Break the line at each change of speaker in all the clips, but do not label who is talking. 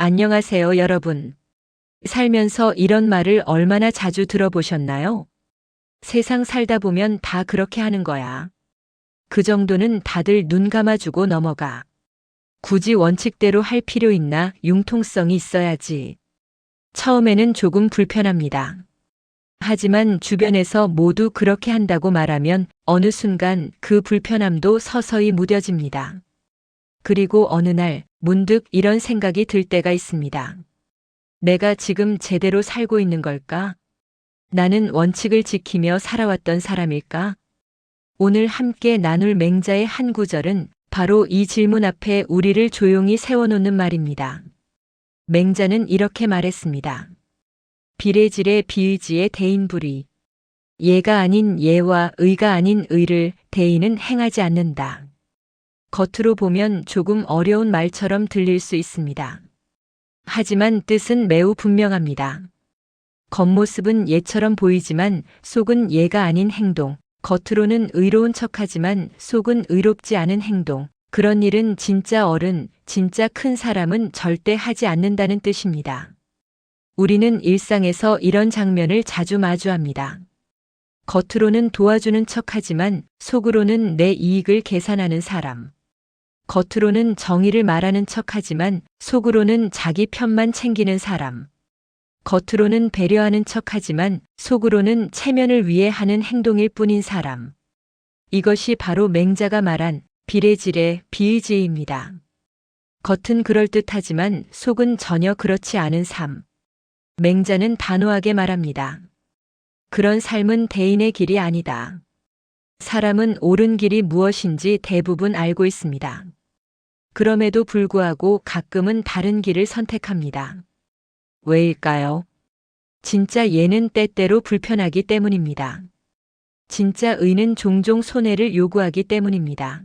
안녕하세요, 여러분. 살면서 이런 말을 얼마나 자주 들어보셨나요? 세상 살다 보면 다 그렇게 하는 거야. 그 정도는 다들 눈 감아주고 넘어가. 굳이 원칙대로 할 필요 있나? 융통성이 있어야지. 처음에는 조금 불편합니다. 하지만 주변에서 모두 그렇게 한다고 말하면 어느 순간 그 불편함도 서서히 무뎌집니다. 그리고 어느 날 문득 이런 생각이 들 때가 있습니다. 내가 지금 제대로 살고 있는 걸까? 나는 원칙을 지키며 살아왔던 사람일까? 오늘 함께 나눌 맹자의 한 구절은 바로 이 질문 앞에 우리를 조용히 세워놓는 말입니다. 맹자는 이렇게 말했습니다. 비례질의 비의지의 대인불이. 예가 아닌 예와 의가 아닌 의를 대인은 행하지 않는다. 겉으로 보면 조금 어려운 말처럼 들릴 수 있습니다. 하지만 뜻은 매우 분명합니다. 겉모습은 예처럼 보이지만 속은 예가 아닌 행동, 겉으로는 의로운 척하지만 속은 의롭지 않은 행동, 그런 일은 진짜 어른, 진짜 큰 사람은 절대 하지 않는다는 뜻입니다. 우리는 일상에서 이런 장면을 자주 마주합니다. 겉으로는 도와주는 척하지만 속으로는 내 이익을 계산하는 사람. 겉으로는 정의를 말하는 척하지만 속으로는 자기 편만 챙기는 사람. 겉으로는 배려하는 척하지만 속으로는 체면을 위해 하는 행동일 뿐인 사람. 이것이 바로 맹자가 말한 비례질의 비의지입니다. 겉은 그럴듯하지만 속은 전혀 그렇지 않은 삶. 맹자는 단호하게 말합니다. 그런 삶은 대인의 길이 아니다. 사람은 옳은 길이 무엇인지 대부분 알고 있습니다. 그럼에도 불구하고 가끔은 다른 길을 선택합니다. 왜일까요? 진짜 예는 때때로 불편하기 때문입니다. 진짜 의는 종종 손해를 요구하기 때문입니다.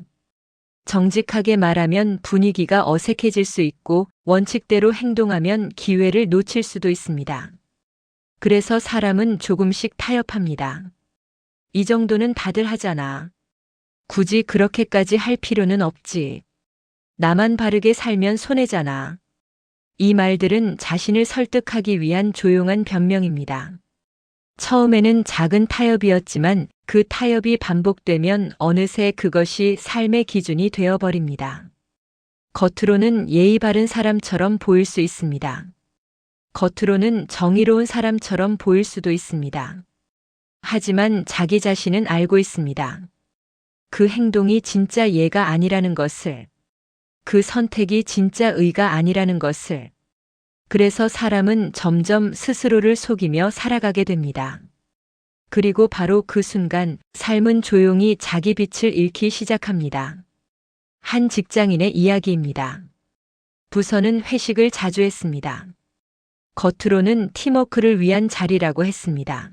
정직하게 말하면 분위기가 어색해질 수 있고 원칙대로 행동하면 기회를 놓칠 수도 있습니다. 그래서 사람은 조금씩 타협합니다. 이 정도는 다들 하잖아. 굳이 그렇게까지 할 필요는 없지. 나만 바르게 살면 손해잖아. 이 말들은 자신을 설득하기 위한 조용한 변명입니다. 처음에는 작은 타협이었지만 그 타협이 반복되면 어느새 그것이 삶의 기준이 되어버립니다. 겉으로는 예의 바른 사람처럼 보일 수 있습니다. 겉으로는 정의로운 사람처럼 보일 수도 있습니다. 하지만 자기 자신은 알고 있습니다. 그 행동이 진짜 예가 아니라는 것을. 그 선택이 진짜 의가 아니라는 것을. 그래서 사람은 점점 스스로를 속이며 살아가게 됩니다. 그리고 바로 그 순간 삶은 조용히 자기 빛을 잃기 시작합니다. 한 직장인의 이야기입니다. 부서는 회식을 자주 했습니다. 겉으로는 팀워크를 위한 자리라고 했습니다.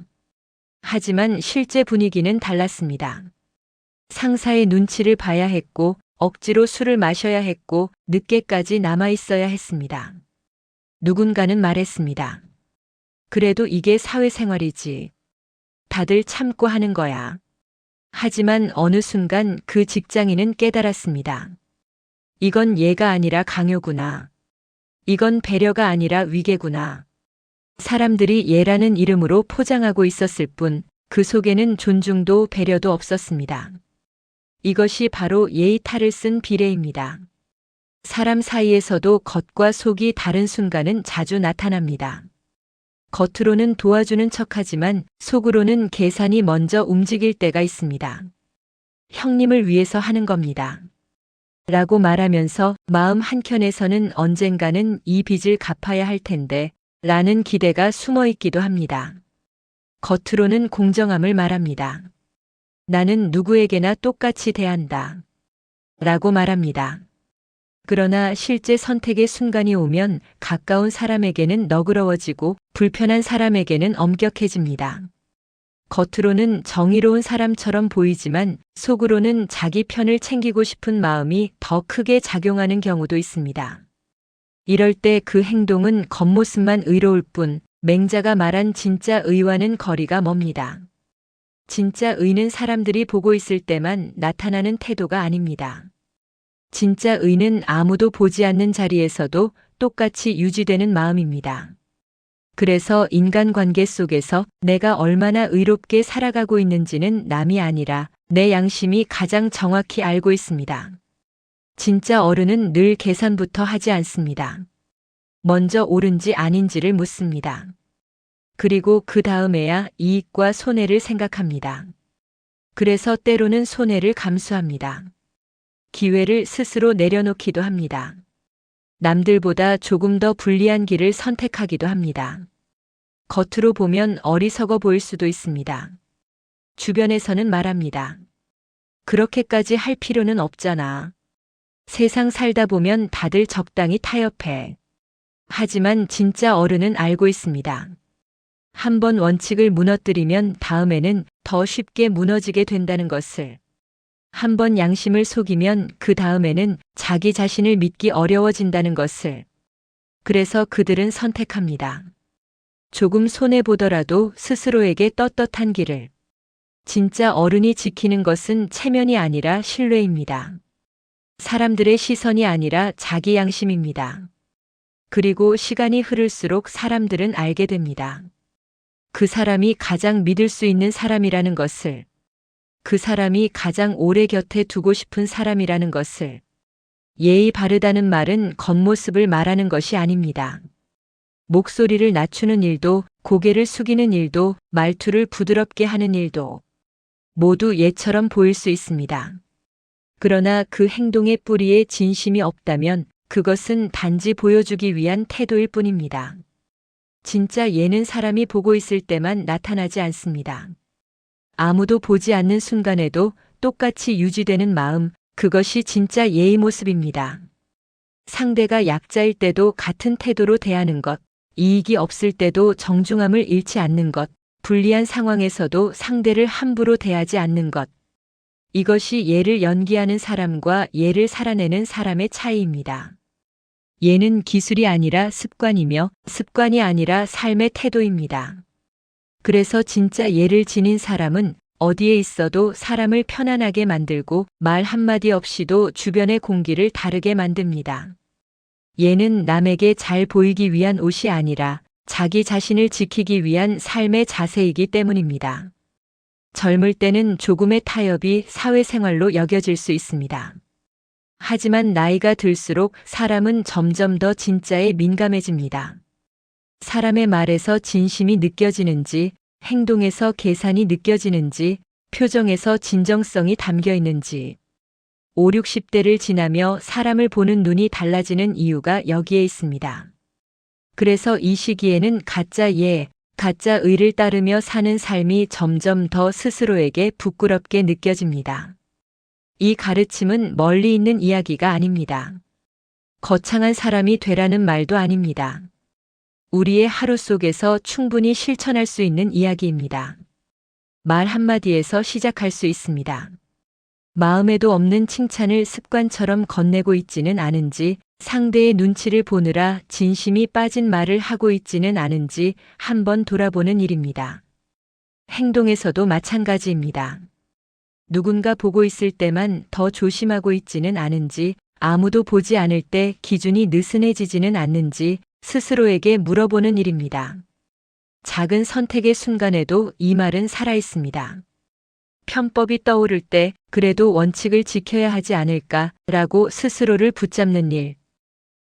하지만 실제 분위기는 달랐습니다. 상사의 눈치를 봐야 했고 억지로 술을 마셔야 했고 늦게까지 남아 있어야 했습니다. 누군가는 말했습니다. 그래도 이게 사회생활이지. 다들 참고 하는 거야. 하지만 어느 순간 그 직장인은 깨달았습니다. 이건 예가 아니라 강요구나. 이건 배려가 아니라 위계구나. 사람들이 예라는 이름으로 포장하고 있었을 뿐 그 속에는 존중도 배려도 없었습니다. 이것이 바로 예의 탈을 쓴 비례입니다. 사람 사이에서도 겉과 속이 다른 순간은 자주 나타납니다. 겉으로는 도와주는 척하지만 속으로는 계산이 먼저 움직일 때가 있습니다. 형님을 위해서 하는 겁니다. 라고 말하면서 마음 한켠에서는 언젠가는 이 빚을 갚아야 할 텐데 라는 기대가 숨어 있기도 합니다. 겉으로는 공정함을 말합니다. 나는 누구에게나 똑같이 대한다. 라고 말합니다. 그러나 실제 선택의 순간이 오면 가까운 사람에게는 너그러워지고 불편한 사람에게는 엄격해집니다. 겉으로는 정의로운 사람처럼 보이지만 속으로는 자기 편을 챙기고 싶은 마음이 더 크게 작용하는 경우도 있습니다. 이럴 때 그 행동은 겉모습만 의로울 뿐 맹자가 말한 진짜 의와는 거리가 멉니다. 진짜 의는 사람들이 보고 있을 때만 나타나는 태도가 아닙니다. 진짜 의는 아무도 보지 않는 자리에서도 똑같이 유지되는 마음입니다. 그래서 인간관계 속에서 내가 얼마나 의롭게 살아가고 있는지는 남이 아니라 내 양심이 가장 정확히 알고 있습니다. 진짜 어른은 늘 계산부터 하지 않습니다. 먼저 옳은지 아닌지를 묻습니다. 그리고 그 다음에야 이익과 손해를 생각합니다. 그래서 때로는 손해를 감수합니다. 기회를 스스로 내려놓기도 합니다. 남들보다 조금 더 불리한 길을 선택하기도 합니다. 겉으로 보면 어리석어 보일 수도 있습니다. 주변에서는 말합니다. 그렇게까지 할 필요는 없잖아. 세상 살다 보면 다들 적당히 타협해. 하지만 진짜 어른은 알고 있습니다. 한번 원칙을 무너뜨리면 다음에는 더 쉽게 무너지게 된다는 것을. 한번 양심을 속이면 그 다음에는 자기 자신을 믿기 어려워진다는 것을. 그래서 그들은 선택합니다. 조금 손해보더라도 스스로에게 떳떳한 길을. 진짜 어른이 지키는 것은 체면이 아니라 신뢰입니다. 사람들의 시선이 아니라 자기 양심입니다. 그리고 시간이 흐를수록 사람들은 알게 됩니다. 그 사람이 가장 믿을 수 있는 사람이라는 것을. 그 사람이 가장 오래 곁에 두고 싶은 사람이라는 것을. 예의 바르다는 말은 겉모습을 말하는 것이 아닙니다. 목소리를 낮추는 일도, 고개를 숙이는 일도, 말투를 부드럽게 하는 일도 모두 예처럼 보일 수 있습니다. 그러나 그 행동의 뿌리에 진심이 없다면 그것은 단지 보여주기 위한 태도일 뿐입니다. 진짜 예는 사람이 보고 있을 때만 나타나지 않습니다. 아무도 보지 않는 순간에도 똑같이 유지되는 마음, 그것이 진짜 예의 모습입니다. 상대가 약자일 때도 같은 태도로 대하는 것, 이익이 없을 때도 정중함을 잃지 않는 것, 불리한 상황에서도 상대를 함부로 대하지 않는 것. 이것이 예를 연기하는 사람과 예를 살아내는 사람의 차이입니다. 예는 기술이 아니라 습관이며 습관이 아니라 삶의 태도입니다. 그래서 진짜 예를 지닌 사람은 어디에 있어도 사람을 편안하게 만들고 말 한마디 없이도 주변의 공기를 다르게 만듭니다. 예는 남에게 잘 보이기 위한 옷이 아니라 자기 자신을 지키기 위한 삶의 자세이기 때문입니다. 젊을 때는 조금의 타협이 사회생활로 여겨질 수 있습니다. 하지만 나이가 들수록 사람은 점점 더 진짜에 민감해집니다. 사람의 말에서 진심이 느껴지는지, 행동에서 계산이 느껴지는지, 표정에서 진정성이 담겨 있는지. 5, 60대를 지나며 사람을 보는 눈이 달라지는 이유가 여기에 있습니다. 그래서 이 시기에는 가짜 예, 가짜 의를 따르며 사는 삶이 점점 더 스스로에게 부끄럽게 느껴집니다. 이 가르침은 멀리 있는 이야기가 아닙니다. 거창한 사람이 되라는 말도 아닙니다. 우리의 하루 속에서 충분히 실천할 수 있는 이야기입니다. 말 한마디에서 시작할 수 있습니다. 마음에도 없는 칭찬을 습관처럼 건네고 있지는 않은지, 상대의 눈치를 보느라 진심이 빠진 말을 하고 있지는 않은지 한번 돌아보는 일입니다. 행동에서도 마찬가지입니다. 누군가 보고 있을 때만 더 조심하고 있지는 않은지, 아무도 보지 않을 때 기준이 느슨해지지는 않는지 스스로에게 물어보는 일입니다. 작은 선택의 순간에도 이 말은 살아있습니다. 편법이 떠오를 때 그래도 원칙을 지켜야 하지 않을까라고 스스로를 붙잡는 일.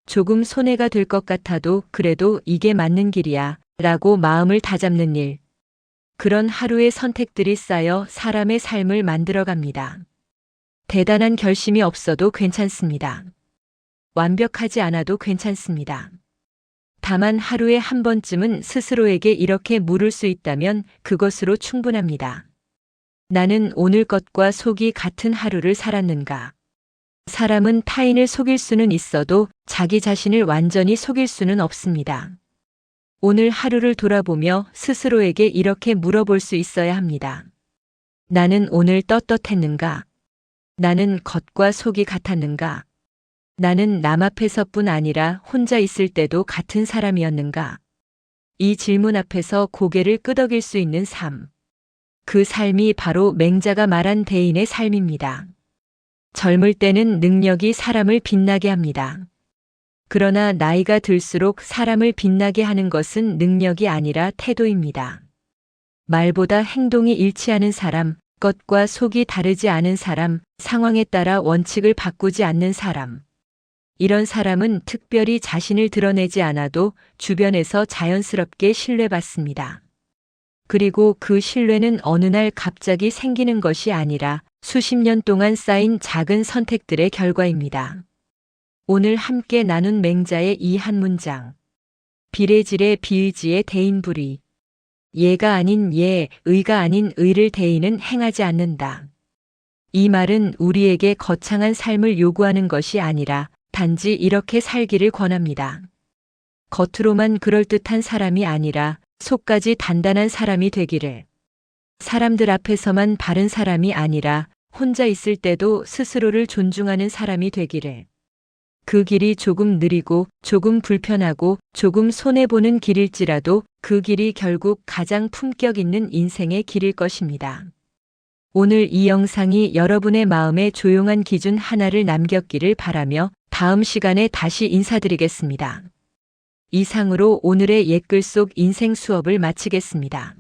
조금 손해가 될 것 같아도 그래도 이게 맞는 길이야 라고 마음을 다잡는 일. 그런 하루의 선택들이 쌓여 사람의 삶을 만들어갑니다. 대단한 결심이 없어도 괜찮습니다. 완벽하지 않아도 괜찮습니다. 다만 하루에 한 번쯤은 스스로에게 이렇게 물을 수 있다면 그것으로 충분합니다. 나는 오늘 것과 속이 같은 하루를 살았는가? 사람은 타인을 속일 수는 있어도 자기 자신을 완전히 속일 수는 없습니다. 오늘 하루를 돌아보며 스스로에게 이렇게 물어볼 수 있어야 합니다. 나는 오늘 떳떳했는가? 나는 겉과 속이 같았는가? 나는 남 앞에서뿐 아니라 혼자 있을 때도 같은 사람이었는가? 이 질문 앞에서 고개를 끄덕일 수 있는 삶. 그 삶이 바로 맹자가 말한 대인의 삶입니다. 젊을 때는 능력이 사람을 빛나게 합니다. 그러나 나이가 들수록 사람을 빛나게 하는 것은 능력이 아니라 태도입니다. 말보다 행동이 일치하는 사람, 것과 속이 다르지 않은 사람, 상황에 따라 원칙을 바꾸지 않는 사람. 이런 사람은 특별히 자신을 드러내지 않아도 주변에서 자연스럽게 신뢰받습니다. 그리고 그 신뢰는 어느 날 갑자기 생기는 것이 아니라 수십 년 동안 쌓인 작은 선택들의 결과입니다. 오늘 함께 나눈 맹자의 이 한 문장. 비례질의 비의지의 대인불이. 예가 아닌 예, 의가 아닌 의를 대인은 행하지 않는다. 이 말은 우리에게 거창한 삶을 요구하는 것이 아니라 단지 이렇게 살기를 권합니다. 겉으로만 그럴듯한 사람이 아니라 속까지 단단한 사람이 되기를. 사람들 앞에서만 바른 사람이 아니라 혼자 있을 때도 스스로를 존중하는 사람이 되기를. 그 길이 조금 느리고 조금 불편하고 조금 손해보는 길일지라도 그 길이 결국 가장 품격 있는 인생의 길일 것입니다. 오늘 이 영상이 여러분의 마음에 조용한 기준 하나를 남겼기를 바라며 다음 시간에 다시 인사드리겠습니다. 이상으로 오늘의 옛글 속 인생 수업을 마치겠습니다.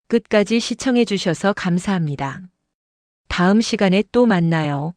끝까지 시청해 주셔서 감사합니다. 다음 시간에 또 만나요.